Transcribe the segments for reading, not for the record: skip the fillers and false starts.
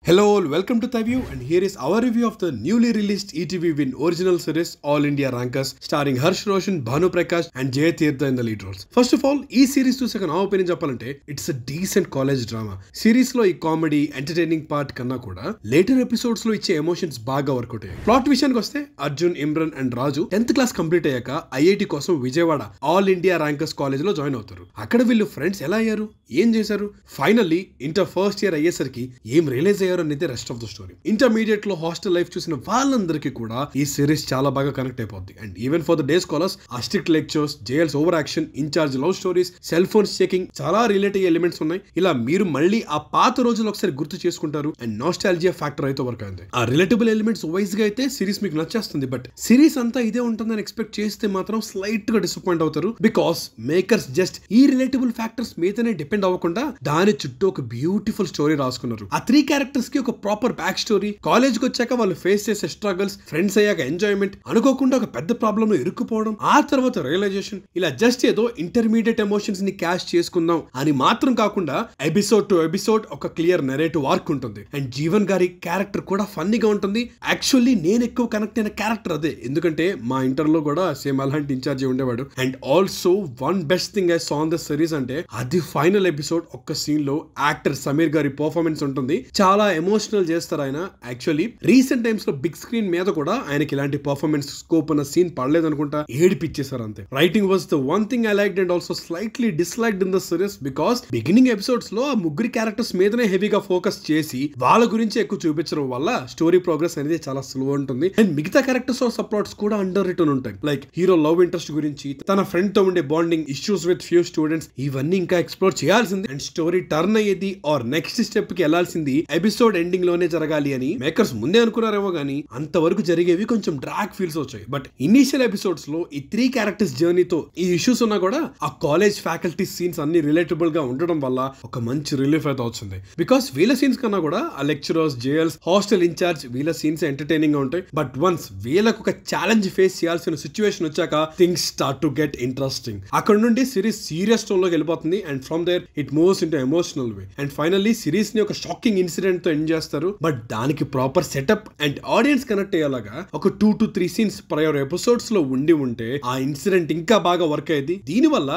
Hello, welcome to Thaview, and here is our review of the newly released ETV Win original series All India Rankers starring Harsh Roshan, Bhanu Prakash and Jay Tirtha in the lead roles. First of all, ee series చూసాక నా opinion చెప్పాలంటే it's a decent college drama. Series లో ఈ comedy entertaining part కన్నా కూడా later episodes లో ఇచ్చే emotions బాగా వర్కౌట్ అయ్యాయి. ప్లాట్ విషయానికి వస్తే Arjun, Imran and Raju 10th class complete అయ్యాక ఐఐటి కోసం Vijayawada all India rankers college లో జాయిన్ అవుతారు. అక్కడ వీళ్ళు ఫ్రెండ్స్ ఎలా అయ్యారు, ఏం చేశారు, ఫైనల్లీ ఇంటర్ ఫస్ట్ ఇయర్ అయ్యేసరికి ఏం రియలైజ్ అయ్యారు అనేది rest of the story. Intermediate లో హాస్టల్ లైఫ్ చూసిన వాళ్ళందరికీ కూడా ఈ సిరీస్ చాలా బాగా కనెక్ట్ అయిపోద్ది. And even for the day scholars ఆ strict lectures, JLs over action, incharge love stories, cell phones checking చాలా రిలేట్ అయ్యే ఎలిమెంట్స్ ఉన్నాయి. ఇలా మీరు మళ్ళీ ఆ పాత రోజులు ఒకసారి గుర్తు చేసుకుంటారు అండ్ నాస్టాలజియా ఫ్యాక్టర్ అయితే వర్క్ అయింది. ఆ రిలేటబుల్ ఎలిమెంట్స్ వైజ్ గా అయితే సిరీస్ మీకు నచ్చేస్తుంది. బట్ సిరీస్ అంతా ఇదే ఉంటుందని ఎక్స్పెక్ట్ చేస్తే మాత్రం స్లైట్ గా డిసప్పాయింట్ అవుతారు. బికాస్ మేకర్స్ జస్ట్ ఈ రిలేటబుల్ ఫ్యాక్టర్స్ మీదనే డిపెండ్ అవ్వకుండా దాని చుట్టూ ఒక బ్యూటిఫుల్ స్టోరీ రాసుకున్నారు. ఆ 3 క్యారెక్టర్స్ కి ఒక ప్రాపర్ బ్యాక్ స్టోరీ, కాలేజ్ కి వచ్చాక వాళ్ళు ఫేస్ చేసే స్ట్రగల్స్, ఫ్రెండ్స్ అయ్యాక ఎంజాయ్మెంట్, అనుకోకుండా ఒక పెద్ద ప్రాబ్లమ్ లో ఇరుక్కుపోవడం, ఆ తర్వాత రియలైజేషన్, ఇలా జస్ట్ ఏదో ఇంటర్మీడియట్ ఎమోషన్స్ ని క్యాష్ చేసుకుందాం అని మాత్రం కాకుండా ఎపిసోడ్ టు ఎపిసోడ్ ఒక క్లియర్ నెరేటివ్ ఆర్క్ ఉంటుంది. అండ్ జీవన్ గారి క్యారెక్టర్ కూడా ఫన్నీగా ఉంటుంది. యాక్చువల్లీ నేను ఎక్కువ కనెక్ట్ అయిన క్యారెక్టర్ అదే, ఎందుకంటే మా ఇంటర్ లో కూడా సేమ్ అలాంటి ఇన్ఛార్జ్ ఉండేవాడు. And also one best thing I saw on the series అంటే అది ఫైనల్ ఎపిసోడ్ ఒక్క సీన్ లో యాక్టర్ సమీర్ గారి పర్ఫార్మెన్స్ ఉంటుంది. చాలా ఎమోషనల్ చేస్తారు ఆయన. యాక్చువల్లీ రీసెంట్ టైమ్స్ లో బిగ్ స్క్రీన్ మీద కూడా ఆయనకి ఇలాంటి పర్ఫార్మెన్స్ స్కోప్ ఉన్న సీన్ పడలేదు అనుకుంటా, ఏడిపిచ్చేసారు అంతే. Writing was the one thing I liked and also slightly disliked in the series because beginning episodes లో ఆ ముగ్గురి క్యారెక్టర్స్ మీదనే హెవీగా ఫోకస్ చేసి వాళ్ళ గురించి ఎక్కువ చూపించడం వల్ల స్టోరీ ప్రోగ్రెస్ అనేది చాలా స్లో ఉంటుంది. అండ్ మిగతా క్యారెక్టర్స్ ఆఫ్ సప్లాట్స్ కూడా అండర్ రిటర్న్ ఉంటాయి. లైక్ హీరో లవ్ ఇంట్రెస్ట్ గురించి, తన ఫ్రెండ్ తో ఉండే bonding, issues with few students, ఇవన్నీ ఇంకా ఎక్స్ప్లోర్ చేయాల్సింది. అండ్ స్టోరీ టర్న్ అయ్యేది ఆర్ నెక్స్ట్ స్టెప్ కి వెళ్లాల్సింది ఎపిసోడ్ ఎండింగ్ లోనే జరగాలి అని మేకర్స్ ముందే అనుకున్నారేమో గానీ అంతవరకు జరిగేవి కొంచెం డ్రాక్ ఫీల్స్ వచ్చాయి. బట్ ఇనిషియల్ ఎపిసోడ్స్ లో ఈ 3 క్యారెక్టర్స్ జర్నీతో ఈ ఇష్యూస్ ఉన్నా కూడా ఆ కాలేజ్ ఫ్యాకల్టీ సీన్స్ అన్ని రిలేటబుల్ గా ఉండడం వల్ల ఒక మంచి రిలీఫ్ అయితే వచ్చింది. బికాస్ వీళ్ళ సీన్స్ కన్నా కూడా ఆ లెక్చరర్స్, జేఎల్స్, హాస్టల్ ఇన్ఛార్జ్ వీళ్ళ సీన్స్ ఎంటర్టైనింగ్ గా ఉంటాయి. బట్ వన్స్ వీళ్ళకు ఒక ఛాలెంజ్ ఫేస్ చేయాల్సిన సిచ్యువేషన్ వచ్చాక things start to get interesting. అక్కడ నుండి సిరీస్ సీరియస్ టోన్ లోకి వెళ్ళిపోతుంది. And from there it moves into emotional way. And finally series ని ఒక షాకింగ్ ఇన్సిడెంట్ తో ఎండ్ చేస్తారు. బట్ దానికి proper setup and audience connect అయ్యేలాగా ఒక 2 to 3 సీన్స్ ప్రయర్ ఎపిసోడ్స్ లో ఉంటే ఆ ఇన్సిడెంట్ ఇంకా బాగా వర్క్ అయ్యేది. దీనివల్ల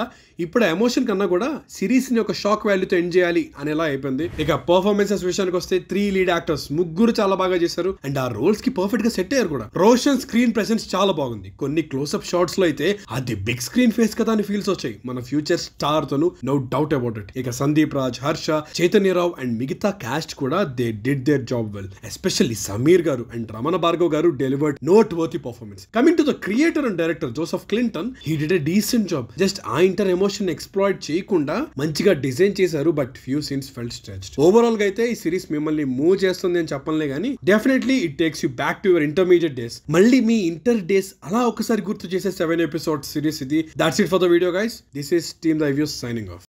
ఇప్పుడు ఎమోషన్ కన్నా కూడా సిరీస్ ని ఒక షాక్ వాల్యూతో ఎండ్ చేయాలి అనేలా అయిపోయింది. ఇక పర్ఫార్మెన్సెస్ విషయానికి వస్తే 3 లీడ్ యాక్టర్స్ ముగ్గురు చాలా బాగా చేశారు. అండ్ ఆ రోల్స్ కి పర్ఫెక్ట్ గా సెట్ అయ్యారు కూడా. రోషన్ స్క్రీన్ ప్రెసెన్స్ చాలా బాగుంది. కొన్ని క్లోజ్అప్ షాట్స్ లో అయితే అది బిగ్ స్క్రీన్ ఫేస్ కదా అని ఫీల్స్ వచ్చాయి. మన ఫ్యూచర్ స్టార్ తోను నో డౌట్ అబౌట్ ఇట్. ఇక సందీప్ రాజ్, హర్ష, చైతన్యరావు అండ్ మిగతా కాస్ట్ కూడా they did their job well. Especially Sameer గారు అండ్ రమణ భార్గవ్ గారు delivered note worthy performance. Coming to the creator and director Joseph Clinton, he did a decent job. Just ఆ inter emotion exploit చేయకుండా మంచిగా design చేశారు. But few scenes felt stretched. Overall గా అయితే ఈ series మిమ్మల్ని మూవ్ చేస్తుంది అని చెప్పలే గానీ definitely it takes you back to your intermediate days. మళ్ళీ మీ ఇంటర్ డేస్ అలా ఒకసారి గుర్తు చేసే 7 ఎపిసోడ్ సిరీస్ ఇది. That's it for the video guys. This is team the reviews signing off.